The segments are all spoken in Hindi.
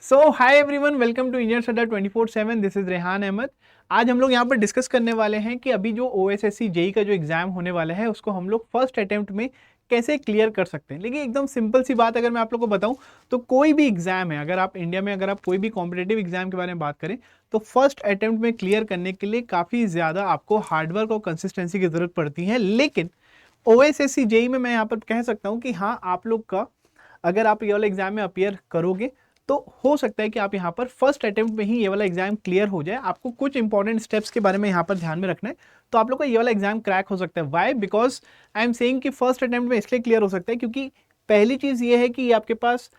So hi everyone, welcome to Indian study 24/7। This is Rehan Ahmed. आज हम लोग यहाँ पर डिस्कस करने वाले हैं कि अभी जो ओएसएससी जेई का जो एग्जाम होने वाला है उसको हम लोग फर्स्ट अटेम्प्ट में कैसे क्लियर कर सकते हैं। लेकिन एकदम सिंपल सी बात अगर मैं आप लोग को बताऊं तो कोई भी एग्जाम है, अगर आप इंडिया में अगर आप कोई भी कॉम्पिटेटिव एग्जाम के बारे में बात करें तो फर्स्ट अटेम्प्ट में क्लियर करने के लिए काफ़ी ज़्यादा आपको हार्डवर्क और कंसिस्टेंसी की ज़रूरत पड़ती है। लेकिन ओएसएससी जेई में मैं यहाँ पर कह सकता हूँ कि हाँ, आप लोग का अगर आप ये वाला एग्जाम में अपीयर करोगे तो हो सकता है कि आप यहाँ पर फर्स्ट अटेम्प्ट में ही ये वाला एग्जाम क्लियर हो जाए। आपको कुछ इंपॉर्टेंट स्टेप्स के बारे में यहाँ पर ध्यान में रखना है, तो आप लोग का ये वाला एग्जाम क्रैक हो सकता है। Why? Because I am saying कि फर्स्ट अटेम्प्ट में इसलिए क्लियर हो सकता है क्योंकि पहली चीज ये है कि ये आपके पास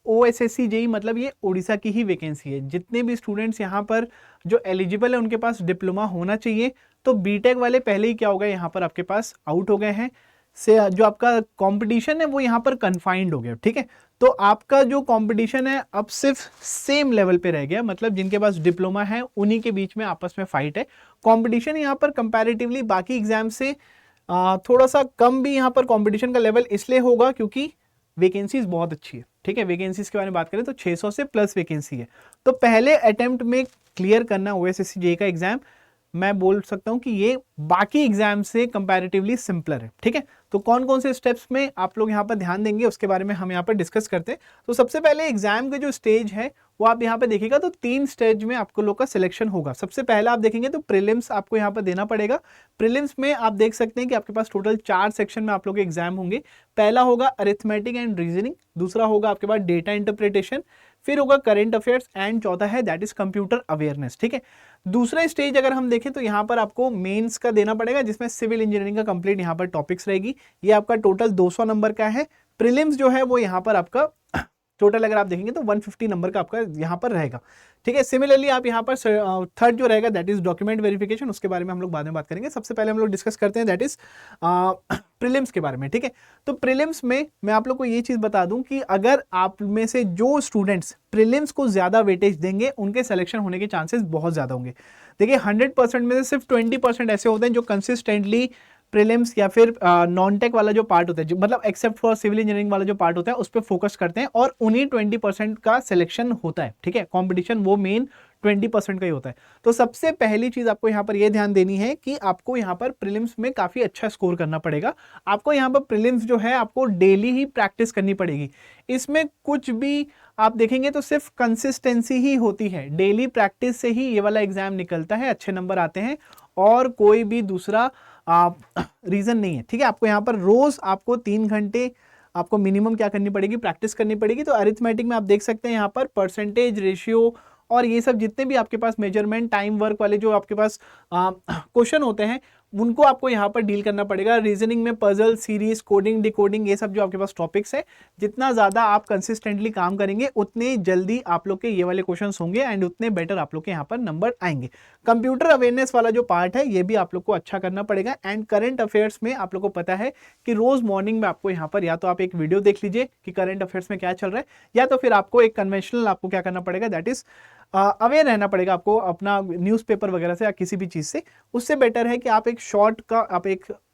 ओएसएससी जेई मतलब ये उड़ीसा की ही वैकेंसी है। जितने भी स्टूडेंट्स यहाँ पर जो एलिजिबल है उनके पास डिप्लोमा होना चाहिए। तो बीटेक वाले पहले ही क्या हो गए, यहाँ पर आपके पास आउट हो गए हैं से। जो आपका कंपटीशन है वो यहाँ पर कन्फाइंड हो गया। ठीक है, तो आपका जो कंपटीशन है अब सिर्फ सेम लेवल पे रह गया, मतलब जिनके पास डिप्लोमा है उन्हीं के बीच में आपस में फाइट है। कंपटीशन यहाँ पर कंपैरेटिवली बाकी एग्जाम से थोड़ा सा कम भी यहाँ पर कंपटीशन का लेवल इसलिए होगा क्योंकि वैकेंसीज बहुत अच्छी है। ठीक है, वैकेंसीज के बारे में बात करें तो 600 से प्लस वैकेंसी है। तो पहले अटेम्प्ट में क्लियर करना ओएसएससी जेई का एग्जाम, मैं बोल सकता हूं कि ये बाकी एग्जाम से कंपैरेटिवली सिंपलर है। ठीक है, तो कौन कौन से स्टेप्स में आप लोग यहाँ पर ध्यान देंगे उसके बारे में हम यहाँ पर डिस्कस करते हैं। तो सबसे पहले एग्जाम का जो स्टेज है वो आप यहाँ पे देखिएगा तो 3 स्टेज में आपको लोग का सिलेक्शन होगा। सबसे पहला आप देखेंगे तो प्रीलिम्स आपको यहाँ पर देना पड़ेगा। प्रीलिम्स में आप देख सकते हैं कि आपके पास टोटल 4 सेक्शन में आप लोग के एग्जाम होंगे। पहला होगा अरिथमेटिक एंड रीजनिंग, दूसरा होगा आपके पास डेटा इंटरप्रिटेशन, फिर होगा करंट अफेयर्स एंड चौथा है दैट इज कंप्यूटर अवेयरनेस। ठीक है, दूसरा स्टेज अगर हम देखें तो यहाँ पर आपको मेंस का देना पड़ेगा जिसमें सिविल इंजीनियरिंग का कंप्लीट यहाँ पर टॉपिक्स रहेगी। ये आपका टोटल 200 नंबर का है। प्रीलिम्स जो है वो यहाँ पर आपका टोटल अगर आप देखेंगे तो 150 नंबर का आपका यहाँ पर रहेगा। ठीक है, सिमिलरली आप यहाँ पर थर्ड जो रहेगा दैट इज डॉक्यूमेंट वेरिफिकेशन, उसके बारे में हम लोग बाद में बात करेंगे। सबसे पहले हम लोग डिस्कस करते हैं दैट इज प्रीलिम्स के बारे में। ठीक है, तो प्रीलिम्स में मैं आप लोग को ये चीज बता दूं कि अगर आप में से जो स्टूडेंट्स प्रीलिम्स को ज्यादा वेटेज देंगे उनके सिलेक्शन होने के चांसेस बहुत ज्यादा होंगे। देखिए 100% में से सिर्फ 20% ऐसे होते हैं जो कंसिस्टेंटली प्रीलिम्स या फिर नॉन टेक वाला जो पार्ट होता है, जो मतलब एक्सेप्ट फॉर सिविल इंजीनियरिंग वाला जो पार्ट होता है उस पर फोकस करते हैं और उन्हीं 20% का सिलेक्शन होता है। ठीक है, कंपटीशन वो मेन 20% का ही होता है। तो सबसे पहली चीज आपको यहाँ पर ये ध्यान देनी है कि आपको यहाँ पर प्रीलिम्स में काफी अच्छा स्कोर करना पड़ेगा। आपको यहाँ पर प्रीलिम्स जो है आपको डेली ही प्रैक्टिस करनी पड़ेगी। इसमें कुछ भी आप देखेंगे तो सिर्फ कंसिस्टेंसी ही होती है, डेली प्रैक्टिस से ही ये वाला एग्जाम निकलता है, अच्छे नंबर आते हैं और कोई भी दूसरा रीजन नहीं है। ठीक है, आपको यहाँ पर रोज आपको 3 घंटे आपको मिनिमम क्या करनी पड़ेगी, प्रैक्टिस करनी पड़ेगी। तो अरिथमेटिक में आप देख सकते हैं यहाँ पर परसेंटेज, रेशियो और ये सब जितने भी आपके पास मेजरमेंट, टाइम वर्क वाले जो आपके पास क्वेश्चन होते हैं उनको आपको यहाँ पर डील करना पड़ेगा। रीजनिंग में पजल, सीरीज, कोडिंग, डिकोडिंग, ये सब जो आपके पास टॉपिक्स है, जितना ज्यादा आप कंसिस्टेंटली काम करेंगे उतने जल्दी आप लोग के ये वाले क्वेश्चंस होंगे एंड उतने बेटर आप लोग के यहाँ पर नंबर आएंगे। कंप्यूटर अवेयरनेस वाला जो पार्ट है ये भी आप लोग को अच्छा करना पड़ेगा। एंड करंट अफेयर्स में आप लोग को पता है कि रोज मॉर्निंग में आपको यहाँ पर या तो आप एक वीडियो देख लीजिए कि करंट अफेयर्स में क्या चल रहा है, या तो फिर आपको एक कन्वेंशनल आपको क्या करना पड़ेगा दैट इज अवेयर रहना पड़ेगा आपको अपना न्यूज़पेपर वगैरह से या किसी भी चीज़ से। उससे बेटर है कि आप एक शॉर्ट का आप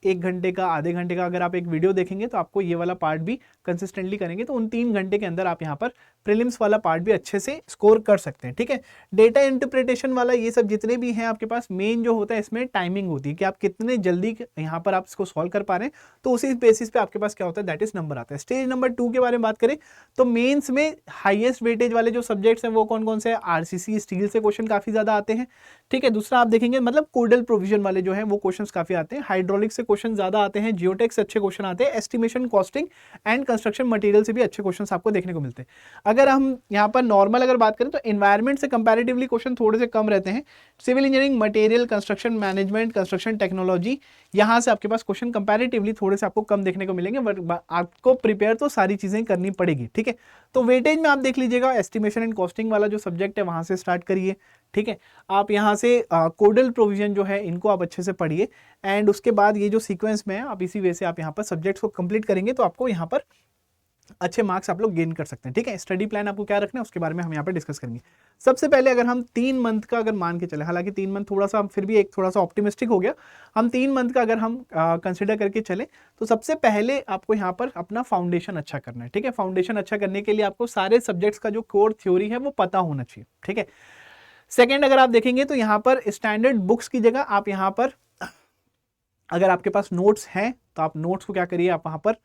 एक घंटे का, आधे घंटे का अगर आप एक वीडियो देखेंगे तो आपको ये वाला पार्ट भी कंसिस्टेंटली करेंगे तो उन 3 घंटे के अंदर आप यहाँ पर प्रीलिम्स वाला पार्ट भी अच्छे से स्कोर कर सकते हैं। ठीक है, डेटा इंटरप्रिटेशन वाला ये सब जितने भी हैं आपके पास, मेन जो होता है इसमें टाइमिंग होती है कि आप कितने जल्दी यहाँ पर आप इसको सॉल्व कर पा रहे हैं, तो उसी बेसिस पे आपके पास क्या होता है दैट इज नंबर आता है। स्टेज नंबर 2 के बारे में बात करें तो मेंस में हाईएस्ट वेटेज वाले जो सब्जेक्ट्स हैं वो कौन कौन से हैं, आरसीसी, स्टील से क्वेश्चन काफी ज्यादा आते हैं। ठीक है, दूसरा आप देखेंगे मतलब कोडल प्रोविजन वाले जो है वो क्वेश्चंस काफी आते हैं, हाइड्रोलिक से क्वेश्चन ज्यादा आते हैं, जियोटेक से अच्छे क्वेश्चन आते हैं, estimation, costing and construction material से भी अच्छे क्वेश्चंस आपको देखने को मिलते हैं। अगर हम यहाँ पर नॉर्मल अगर बात करें तो एनवायरमेंट से कंपैरेटिवली क्वेश्चन थोड़े से कम रहते हैं। Civil engineering, material, construction management, construction technology, यहाँ से आपके पास क्वेश्चन कंपैरेटिवली थोड़े से आपको कम देखने को मिलेंगे, बट आपको प्रिपेयर तो सारी चीजें करनी पड़ेगी। ठीक है, तो वेटेज में आप देख लीजिएगा एस्टिमेशन एंड कॉस्टिंग वाला जो सब्जेक्ट है वहां से स्टार्ट करिए। ठीक है, आप यहाँ से कोडल प्रोविजन जो है इनको आप अच्छे से पढ़िए एंड उसके बाद ये जो सीक्वेंस में है आप इसी वे से आप यहाँ पर सब्जेक्ट्स को कंप्लीट करेंगे तो आपको यहाँ पर अच्छे मार्क्स आप लोग गेन कर सकते हैं। ठीक है, स्टडी प्लान आपको क्या रखना है उसके बारे में हम यहाँ पे डिस्कस करेंगे। सबसे पहले अगर हम 3 मंथ का अगर मान के चले, हालांकि 3 मंथ थोड़ा सा फिर भी एक थोड़ा सा ऑप्टिमिस्टिक हो गया, हम 3 मंथ का अगर हम कंसिडर करके चले तो सबसे पहले आपको यहाँ पर अपना फाउंडेशन अच्छा करना है। ठीक है, फाउंडेशन अच्छा करने के लिए आपको सारे सब्जेक्ट्स का जो कोर थ्योरी है वो पता होना चाहिए। ठीक है, सेकेंड अगर आप देखेंगे तो यहाँ पर स्टैंडर्ड बुक्स की जगह आप यहाँ पर अगर आपके पास नोट्स हैं तो आप नोट्स को क्या करिए, आप वहाँ पर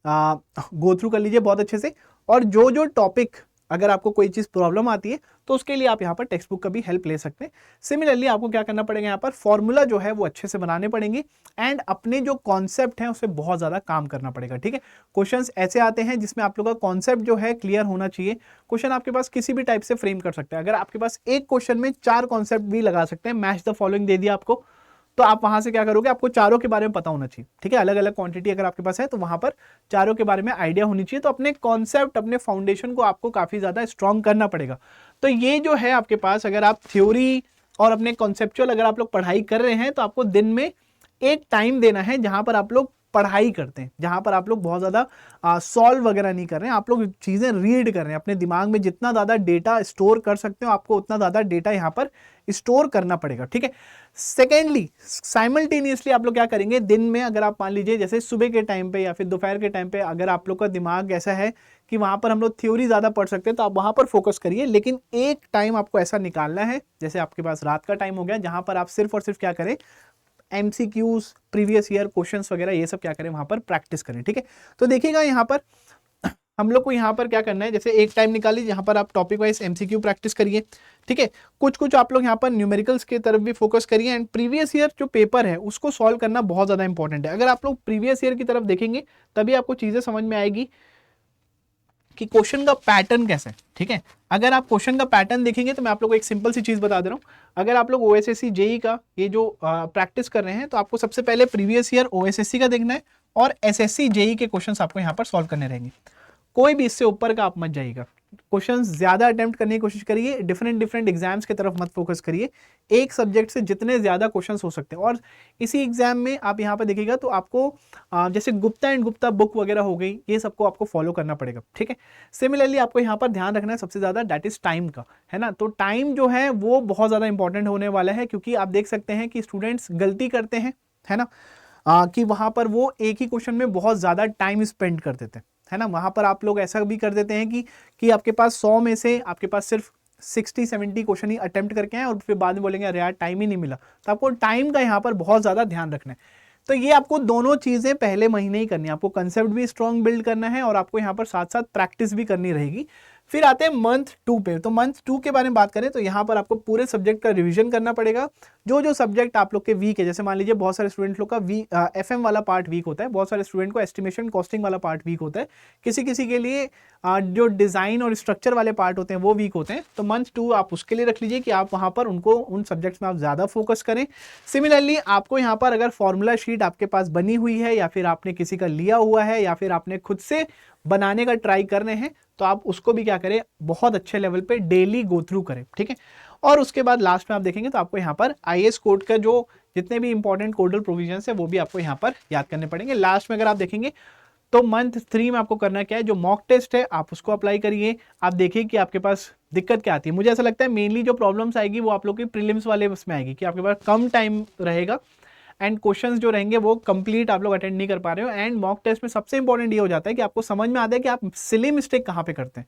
गो थ्रू कर लीजिए बहुत अच्छे से। और जो जो टॉपिक अगर आपको कोई चीज़ प्रॉब्लम आती है तो उसके लिए आप यहाँ पर टेक्स्ट बुक का भी हेल्प ले सकते हैं। सिमिलरली आपको क्या करना पड़ेगा, यहाँ पर फॉर्मूला जो है वो अच्छे से बनाने पड़ेंगे एंड अपने जो कॉन्सेप्ट हैं उस पर बहुत ज़्यादा काम करना पड़ेगा। ठीक है, क्वेश्चंस ऐसे आते हैं जिसमें आप लोग का कॉन्सेप्ट जो है क्लियर होना चाहिए। क्वेश्चन आपके पास किसी भी टाइप से फ्रेम कर सकते हैं। अगर आपके पास एक क्वेश्चन में 4 कॉन्सेप्ट भी लगा सकते हैं, मैच द फॉलोइंग दे दिया आपको, तो आप वहां से क्या करोगे, आपको चारों के बारे में पता होना चाहिए। ठीक है, अलग अलग क्वांटिटी अगर आपके पास है तो वहां पर चारों के बारे में आइडिया होनी चाहिए। तो अपने कॉन्सेप्ट, अपने फाउंडेशन को आपको काफी ज्यादा स्ट्रॉन्ग करना पड़ेगा। तो ये जो है आपके पास, अगर आप थ्योरी और अपने कॉन्सेप्चुअल अगर आप लोग पढ़ाई कर रहे हैं तो आपको दिन में एक टाइम देना है जहां पर आप लोग पढ़ाई करते हैं, जहां पर आप लोग बहुत ज्यादा सॉल्व वगैरह नहीं कर रहे हैं, आप लोग चीजें रीड कर रहे हैं। अपने दिमाग में जितना ज्यादा डेटा स्टोर कर सकते हो आपको उतना ज्यादा डेटा यहाँ पर स्टोर करना पड़ेगा। ठीक है, सेकेंडली साइमल्टेनियसली आप लोग क्या करेंगे, दिन में अगर आप मान लीजिए जैसे सुबह के टाइम पे या फिर दोपहर के टाइम पे अगर आप लोग का दिमाग ऐसा है कि वहां पर हम लोग थ्योरी ज्यादा पढ़ सकते हैं तो आप वहां पर फोकस करिए। लेकिन एक टाइम आपको ऐसा निकालना है, जैसे आपके पास रात का टाइम हो गया, जहां पर आप सिर्फ और सिर्फ क्या करें, एमसीक्यूज, प्रीवियस ईयर क्वेश्चंस वगैरह ये सब क्या करें वहां पर प्रैक्टिस करें। ठीक है, तो देखिएगा यहाँ पर हम लोग को यहाँ पर क्या करना है, जैसे एक टाइम निकालिए जहां पर आप टॉपिक वाइज एमसीक्यू प्रैक्टिस करिए। ठीक है, कुछ कुछ आप लोग यहाँ पर न्यूमेरिकल्स की तरफ भी फोकस करिए एंड प्रीवियस ईयर जो पेपर है उसको सॉल्व करना बहुत ज्यादा इंपॉर्टेंट है। अगर आप लोग प्रीवियस ईयर की तरफ देखेंगे तभी आपको चीजें समझ में आएगी कि क्वेश्चन का पैटर्न कैसा है। ठीक है, अगर आप क्वेश्चन का पैटर्न देखेंगे तो मैं आप लोगों को एक सिंपल सी चीज बता दे रहा हूं, अगर आप लोग ओएसएससी जेई का ये जो प्रैक्टिस कर रहे हैं तो आपको सबसे पहले प्रीवियस ईयर ओएसएससी का देखना है और एसएससी जेई के क्वेश्चंस आपको यहाँ पर सॉल्व करने रहेंगे। कोई भी इससे ऊपर का आप मत जाइएगा, क्वेश्चंस ज्यादा अटेम्प्ट करने की कोशिश करिए, डिफरेंट एग्जाम्स की तरफ मत फोकस करिए, एक सब्जेक्ट से जितने ज्यादा क्वेश्चंस हो सकते हैं। और इसी एग्जाम में आप यहाँ पर देखिएगा तो आपको जैसे गुप्ता एंड गुप्ता बुक वगैरह हो गई, ये सबको आपको फॉलो करना पड़ेगा। ठीक है, सिमिलरली आपको यहाँ पर ध्यान रखना है सबसे ज्यादा, दैट इज टाइम का, है ना। तो टाइम जो है वो बहुत ज्यादा इंपॉर्टेंट होने वाला है, क्योंकि आप देख सकते हैं कि स्टूडेंट्स गलती करते हैं, है ना, कि वहां पर वो एक ही क्वेश्चन में बहुत ज्यादा टाइम स्पेंड कर देते हैं, है ना। वहां पर आप लोग ऐसा भी कर देते हैं कि आपके पास 100 में से आपके पास सिर्फ 60-70 क्वेश्चन ही अटेम्प्ट करके आए और फिर बाद में बोलेंगे अरे यार टाइम ही नहीं मिला। तो आपको टाइम का यहाँ पर बहुत ज्यादा ध्यान रखना है। तो ये आपको दोनों चीजें पहले महीने ही करनी है, आपको कंसेप्ट भी स्ट्रॉन्ग बिल्ड करना है और आपको यहाँ पर साथ साथ प्रैक्टिस भी करनी रहेगी। फिर आते हैं मंथ 2 पे। तो मंथ 2 के बारे में बात करें तो यहाँ पर आपको पूरे सब्जेक्ट का रिवीजन करना पड़ेगा। जो जो सब्जेक्ट आप लोग के वीक है, जैसे मान लीजिए बहुत सारे स्टूडेंट लोग का एफएम वाला पार्ट वीक होता है, बहुत सारे स्टूडेंट को एस्टिमेशन कॉस्टिंग वाला पार्ट वीक होता है, किसी किसी के लिए जो डिजाइन और स्ट्रक्चर वाले पार्ट होते हैं वो वीक होते हैं। तो मंथ 2 आप उसके लिए रख लीजिए कि आप वहां पर उनको उन सब्जेक्ट्स में आप ज्यादा फोकस करें। सिमिलरली आपको यहाँ पर अगर फॉर्मूला शीट आपके पास बनी हुई है या फिर आपने किसी का लिया हुआ है या फिर आपने खुद से बनाने का ट्राई कर रहे हैं तो आप उसको भी क्या करें, बहुत अच्छे लेवल पे डेली गो थ्रू करें। ठीक है, और उसके बाद लास्ट में आप देखेंगे तो आपको यहाँ पर आईएएस कोड का जो जितने भी इंपॉर्टेंट कोडल प्रोविजंस है वो भी आपको यहाँ पर याद करने पड़ेंगे। लास्ट में अगर आप देखेंगे तो मंथ 3 में आपको करना क्या है, जो मॉक टेस्ट है आप उसको अप्लाई करिए। आप देखिए कि आपके पास दिक्कत क्या आती है। मुझे ऐसा लगता है मेनली जो प्रॉब्लम्स आएगी वो आप लोग की प्रीलिम्स वाले उसमें आएगी कि आपके पास कम टाइम रहेगा एंड क्वेश्चंस जो रहेंगे वो कंप्लीट आप लोग अटेंड नहीं कर पा रहे हो। एंड मॉक टेस्ट में सबसे इंपॉर्टेंट ये हो जाता है कि आपको समझ में आता है कि आप सिली मिस्टेक कहाँ पे करते हैं,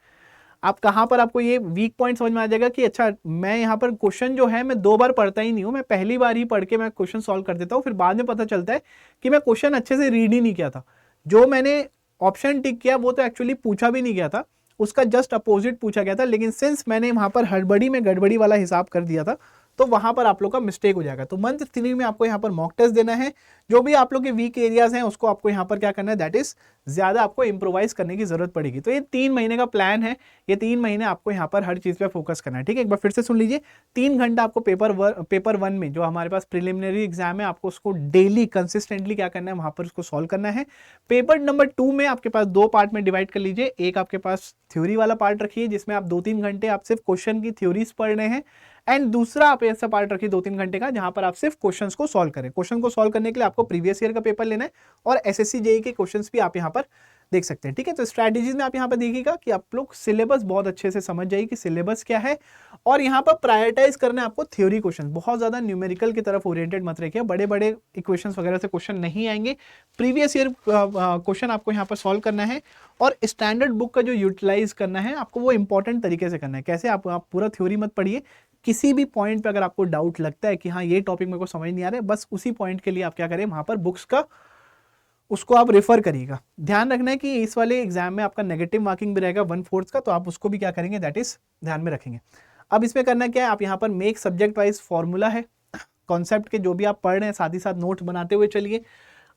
आप कहाँ पर आपको ये वीक पॉइंट समझ में आ जाएगा कि अच्छा मैं यहाँ पर क्वेश्चन जो है मैं 2 बार पढ़ता ही नहीं हूँ, मैं पहली बार ही पढ़ के मैं क्वेश्चन सॉल्व कर देता हूँ, फिर बाद में पता चलता है कि मैं क्वेश्चन अच्छे से रीड ही नहीं किया था, जो मैंने ऑप्शन टिक किया वो तो एक्चुअली पूछा भी नहीं गया था, उसका जस्ट अपोजिट पूछा गया था, लेकिन सिंस मैंने वहां पर हड़बड़ी में गड़बड़ी वाला हिसाब कर दिया था तो वहां पर आप लोग का मिस्टेक हो जाएगा। तो मंथ 3 में आपको यहाँ पर मॉक टेस्ट देना है, जो भी आप लोग के वीक एरियाज हैं उसको आपको यहाँ पर क्या करना है, दैट इज ज्यादा आपको इंप्रोवाइज करने की जरूरत पड़ेगी। तो ये 3 महीने का प्लान है, ये 3 महीने आपको यहाँ पर हर चीज पे फोकस करना है। ठीक है, एक बार फिर से सुन लीजिए, 3 घंटा आपको पेपर 1 में जो हमारे पास प्रिलिमिनरी एग्जाम है आपको उसको डेली कंसिस्टेंटली क्या करना है, वहां पर उसको सॉल्व करना है। पेपर नंबर 2 में आपके पास 2 पार्ट में डिवाइड कर लीजिए, एक आपके पास थ्योरी वाला पार्ट रखिए जिसमें आप 2-3 घंटे आप सिर्फ क्वेश्चन की थ्योरीज पढ़ रहे हैं, एंड दूसरा आप ऐसा पार्ट रखिए 2-3 घंटे का जहां पर आप सिर्फ क्वेश्चंस को सॉल्व करें। क्वेश्चन को सॉल्व करने के लिए आपको प्रीवियस ईयर का पेपर लेना है और एसएससी जेई के क्वेश्चंस भी आप यहां पर देख सकते हैं। ठीक है, तो स्ट्रैटेजीज में आप यहाँ पर देखिएगा कि आप लोग सिलेबस बहुत अच्छे से समझ जाइए कि सिलेबस क्या है, और यहाँ पर प्रायोरिटाइज करना है आपको थ्योरी क्वेश्चन। बहुत ज्यादा न्यूमेरिकल की तरफ ओरिएंटेड मत रखिए, बड़े बड़े इक्वेशंस वगैरह से क्वेश्चन नहीं आएंगे, प्रीवियस ईयर क्वेश्चन आपको यहाँ पर सॉल्व करना है, और स्टैंडर्ड बुक का जो यूटिलाइज करना है आपको वो इंपॉर्टेंट तरीके से करना है। कैसे आप पूरा थ्योरी मत पढ़िए, किसी भी पॉइंट पे अगर आपको डाउट लगता है कि हाँ ये टॉपिक मेरे को समझ नहीं आ रहा है, बस उसी पॉइंट के लिए आप क्या करें, वहां पर बुक्स का उसको आप रेफर करिएगा। ध्यान रखना है कि इस वाले एग्जाम में आपका नेगेटिव मार्किंग भी रहेगा 1/4 का, तो आप उसको भी क्या करेंगे, दैट इज ध्यान में रखेंगे। अब इसमें करना क्या है, आप यहाँ पर मेक सब्जेक्ट वाइज फॉर्मूला है, कॉन्सेप्ट के जो भी आप पढ़ रहे हैं साथ ही साथ नोट बनाते हुए चलिए।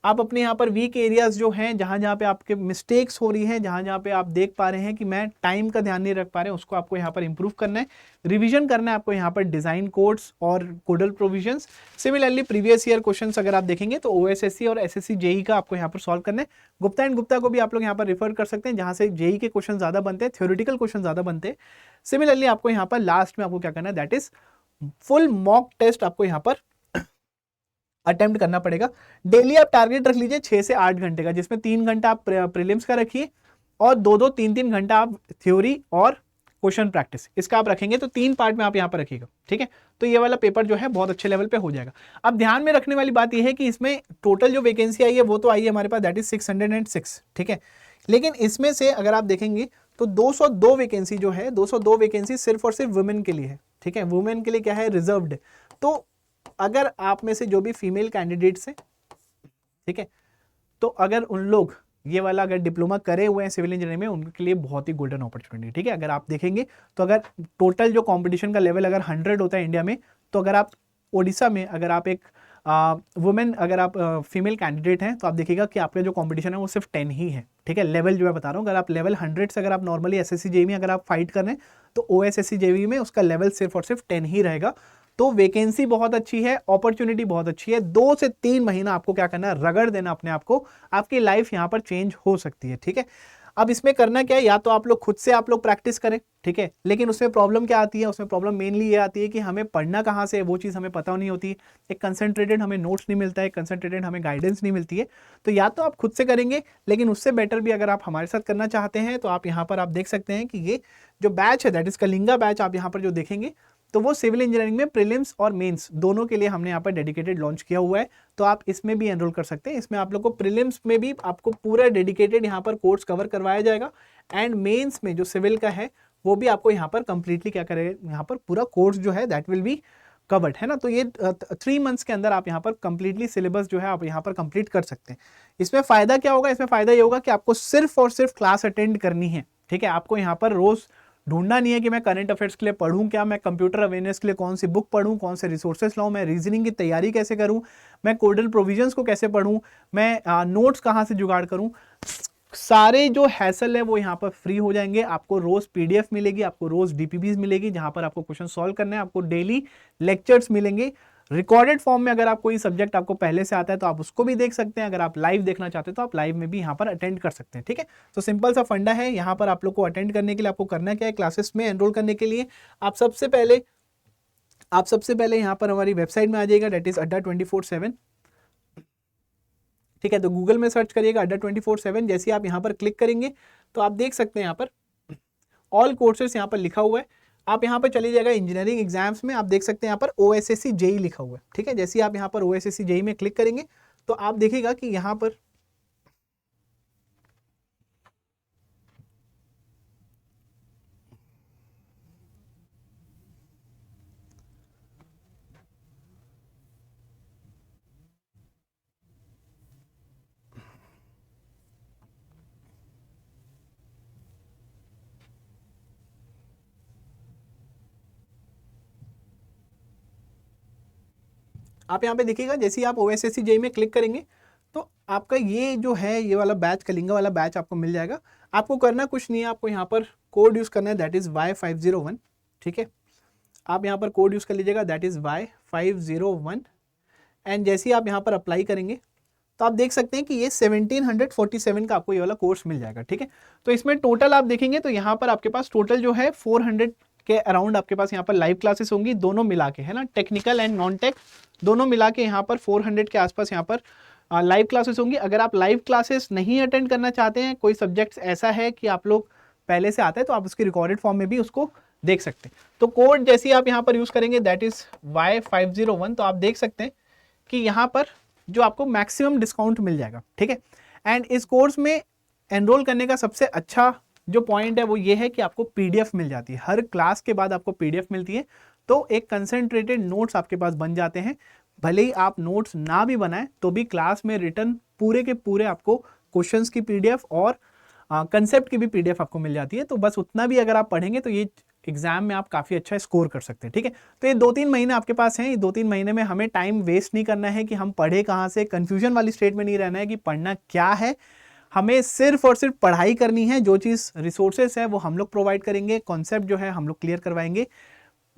आप अपने यहाँ पर वीक एरियाज जो हैं, जहाँ जहाँ पे आपके मिस्टेक्स हो रही हैं, जहाँ जहाँ पे आप देख पा रहे हैं कि मैं टाइम का ध्यान नहीं रख पा रहे हैं, उसको आपको यहाँ पर इंप्रूव करना है, रिवीजन करना है आपको यहाँ पर डिजाइन कोड्स और codal provisions. Similarly previous year questions अगर आप देखेंगे तो ओएसएससी और एसएससी जेई का आपको यहाँ पर सॉल्व करना है। गुप्ता एंड गुप्ता को भी आप लोग यहाँ पर रिफर कर सकते हैं, जहाँ से जेई के क्वेश्चन ज्यादा बनते हैं, थ्योरेटिकल क्वेश्चन ज्यादा बनते हैं। सिमिलरली आपको यहाँ पर लास्ट में आपको क्या करना है, that is full mock test आपको यहाँ पर अटेम्प्ट करना पड़ेगा। डेली आप टारगेट रख लीजिए 6 से 8 घंटे का, जिसमें 3 घंटा आप प्रीलिम्स का रखिए और 2-2, 3-3 घंटा आप थ्योरी और क्वेश्चन प्रैक्टिस इसका आप रखेंगे, तो 3 पार्ट में आप यहाँ पर रखिएगा। ठीक है, तो ये वाला पेपर जो है बहुत अच्छे लेवल पे हो जाएगा। अब ध्यान में रखने वाली बात यह है कि इसमें टोटल जो वैकेंसी आई है वो तो आई है हमारे पास, दैट इज 606। ठीक है, लेकिन इसमें से अगर आप देखेंगे तो 202 वैकेंसी जो है, 202 वैकेंसी सिर्फ और सिर्फ वुमेन के लिए है। ठीक है, वुमेन के लिए क्या है, रिजर्व्ड। तो अगर आप में से जो भी फीमेल कैंडिडेट्स हैं, ठीक है, तो अगर उन लोग ये वाला अगर डिप्लोमा करे हुए हैं सिविल इंजीनियरिंग में, उनके लिए बहुत ही गोल्डन अपॉर्चुनिटी। ठीक है, अगर आप देखेंगे तो अगर टोटल जो कंपटीशन का लेवल अगर 100 होता है इंडिया में, तो अगर आप ओडिशा में अगर आप एक वुमेन अगर आप फीमेल कैंडिडेट हैं, तो आप देखिएगा कि आपका जो कंपटीशन है वो सिर्फ 10 ही है। ठीक है, लेवल जो मैं बता रहा हूँ, अगर आप लेवल 100 से अगर आप नॉर्मली एसएससी जेईई में अगर आप फाइट कर रहे हैं, तो ओएसएससी जेईई में उसका लेवल सिर्फ और सिर्फ 10 ही रहेगा। तो वैकेंसी बहुत अच्छी है, अपॉर्चुनिटी बहुत अच्छी है। 2 से 3 महीना आपको क्या करना है, रगड़ देना अपने आप को, आपकी लाइफ यहाँ पर चेंज हो सकती है। ठीक है, अब इसमें करना क्या है, या तो आप लोग खुद से आप लोग प्रैक्टिस करें, ठीक है, लेकिन उसमें प्रॉब्लम क्या आती है, उसमें प्रॉब्लम मेनली ये आती है कि हमें पढ़ना कहाँ से है वो चीज़ हमें पता नहीं होती है, एक कंसंट्रेटेड हमें नोट्स नहीं मिलता है, कंसंट्रेटेड हमें गाइडेंस नहीं मिलती है। तो या तो आप खुद से करेंगे, लेकिन उससे बेटर भी अगर आप हमारे साथ करना चाहते हैं तो आप यहाँ पर आप देख सकते हैं कि ये जो बैच है, दैट इज कलिंगा बैच, आप यहाँ पर जो देखेंगे तो वो सिविल इंजीनियरिंग में प्रीलिम्स और मेंस दोनों के लिए हमने यहाँ पर डेडिकेटेड लॉन्च किया हुआ है। तो आप इसमें भी एनरोल कर सकते हैं। इसमें आप लोग को प्रीलिम्स में भी आपको पूरा डेडिकेटेड यहाँ पर कोर्स कवर करवाया जाएगा, एंड मेंस में जो सिविल का है वो भी आपको यहाँ पर कंप्लीटली क्या करेगा, यहाँ पर पूरा कोर्स जो है दैट विल बी कवर्ड, है ना। तो ये 3 मंथ्स के अंदर आप यहाँ पर कंप्लीटली सिलेबस जो है आप यहाँ पर कंप्लीट कर सकते हैं। इसमें फायदा क्या होगा, इसमें फायदा ये होगा कि आपको सिर्फ और सिर्फ क्लास अटेंड करनी है। ठीक है, आपको यहाँ पर रोज ढूंढना नहीं है कि मैं करंट अफेयर्स के लिए पढ़ूं क्या, मैं कंप्यूटर अवेयरनेस के लिए कौन सी बुक पढ़ूं, कौन से रिसोर्सेस लाऊं, मैं रीजनिंग की तैयारी कैसे करूं, मैं कोडल प्रोविजंस को कैसे पढ़ूं, मैं नोट्स कहां से जुगाड़ करूं। सारे जो हैसल है वो यहाँ पर फ्री हो जाएंगे। आपको रोज पीडीएफ मिलेगी, आपको रोज डीपीबीज मिलेगी जहां पर आपको क्वेश्चन सॉल्व करना है, आपको डेली लेक्चर्स मिलेंगे रिकॉर्डेड फॉर्म में। अगर आप कोई सब्जेक्ट आपको पहले से आता है तो आप उसको भी देख सकते हैं, अगर आप लाइव देखना चाहते हैं तो आप लाइव में भी यहाँ पर अटेंड कर सकते हैं। ठीक है, तो सिंपल सा फंडा है। यहाँ पर आप लोग को अटेंड करने के लिए आपको करना क्या है, क्लासेस में एनरोल करने के लिए आप सबसे पहले यहाँ पर हमारी वेबसाइट में आ जाइएगा, डेट इज अड्डा 24/7। ठीक है, तो गूगल में सर्च करिएगा अड्डा 24/7। जैसे आप यहाँ पर क्लिक करेंगे तो आप देख सकते हैं यहाँ पर ऑल कोर्सेस यहाँ पर लिखा हुआ है। आप यहाँ पर चले जाएगा इंजीनियरिंग एग्जाम्स में, आप देख सकते हैं यहाँ पर ओएसएससी जेई लिखा हुआ है। ठीक है, जैसे आप यहाँ पर ओएसएससी जेई में क्लिक करेंगे तो आप देखिएगा कि यहाँ पर आप यहाँ पे देखिएगा, जैसे ही आप ओएसएससी जेई में क्लिक करेंगे तो आपका ये जो है ये वाला बैच, कलिंगा वाला बैच आपको मिल जाएगा। आपको करना कुछ नहीं है, आपको यहाँ पर कोड यूज करना है, दैट इज Y501। ठीक है, आप यहाँ पर कोड यूज कर लीजिएगा, दैट इज Y501। एंड जैसे ही आप यहाँ पर अप्लाई करेंगे तो आप देख सकते हैं कि ये 1747 का आपको ये वाला कोर्स मिल जाएगा। ठीक है, तो इसमें टोटल आप देखेंगे तो यहाँ पर आपके पास टोटल जो है 400 के अराउंड आपके पास यहाँ पर लाइव क्लासेस होंगी, दोनों मिला के, है ना, टेक्निकल एंड नॉन टेक दोनों मिला के यहाँ पर 400 के आसपास यहाँ पर लाइव क्लासेस होंगी। अगर आप लाइव क्लासेस नहीं अटेंड करना चाहते हैं, कोई सब्जेक्ट्स ऐसा है कि आप लोग पहले से आता है, तो आप उसकी रिकॉर्डेड फॉर्म में भी उसको देख सकते हैं। तो कोड जैसे आप यहाँ पर यूज करेंगे दैट इज Y501, तो आप देख सकते हैं कि यहाँ पर जो आपको मैक्सिमम डिस्काउंट मिल जाएगा, ठीक है। एंड इस कोर्स में एनरोल करने का सबसे अच्छा जो पॉइंट है वो ये है कि आपको पीडीएफ मिल जाती है, हर क्लास के बाद आपको पीडीएफ मिलती है, तो एक कंसंट्रेटेड नोट्स आपके पास बन जाते हैं। भले ही आप नोट्स ना भी बनाएं तो भी क्लास में रिटर्न पूरे के पूरे आपको क्वेश्चंस की पीडीएफ और कंसेप्ट की भी पीडीएफ आपको मिल जाती है। तो बस उतना भी अगर आप पढ़ेंगे तो ये एग्जाम में आप काफ़ी अच्छा स्कोर कर सकते हैं, ठीक है। तो ये 2-3 महीने आपके पास हैं, ये 2-3 महीने में हमें टाइम वेस्ट नहीं करना है कि हम पढ़े कहाँ से, कंफ्यूजन वाली स्टेट में नहीं रहना है कि पढ़ना क्या है। हमें सिर्फ और सिर्फ पढ़ाई करनी है, जो चीज़ रिसोर्सेस है वो हम लोग प्रोवाइड करेंगे, कॉन्सेप्ट जो है हम लोग क्लियर करवाएंगे,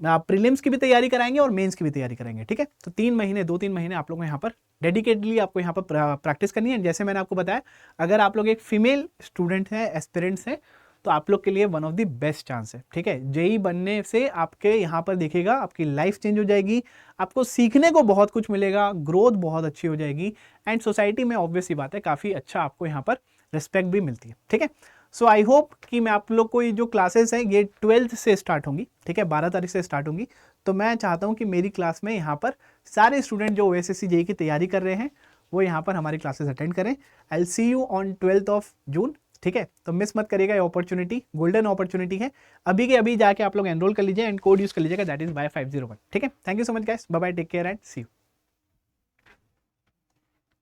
प्रीलिम्स की भी तैयारी कराएंगे और मेंस की भी तैयारी कराएंगे, ठीक है। तो 2-3 महीने आप लोगों को यहाँ पर डेडिकेटली आपको यहाँ पर प्रैक्टिस करनी है। जैसे मैंने आपको बताया, अगर आप लोग एक फीमेल स्टूडेंट हैं, एस्पिरेंट्स हैं, तो आप लोग के लिए one of the best chance है, ठीक है। जेई बनने से आपके यहाँ पर देखिएगा आपकी लाइफ चेंज हो जाएगी, आपको सीखने को बहुत कुछ मिलेगा, ग्रोथ बहुत अच्छी हो जाएगी, एंड सोसाइटी में ऑब्वियस ही बात है काफ़ी अच्छा आपको यहाँ पर रिस्पेक्ट भी मिलती है, ठीक है। सो आई होप कि मैं आप लोग को ये जो क्लासेस हैं ये 12th से स्टार्ट होंगी, ठीक है, 12 तारीख से स्टार्ट होंगी। तो मैं चाहता हूँ कि मेरी क्लास में यहाँ पर सारे स्टूडेंट जो OSSC जेई की तैयारी कर रहे हैं वो यहाँ पर हमारी क्लासेस अटेंड करें। I will see you on 12th of June, ठीक है। तो मिस मत करिएगा, ये अपॉर्चुनिटी गोल्डन अपॉर्चुनिटी है, अभी के अभी जाके आप लोग एनरोल कर लीजिए एंड कोड यूज कर लीजिएगा, दैट इज Y501, ठीक है। Thank you so much guys, bye bye, take care and see you.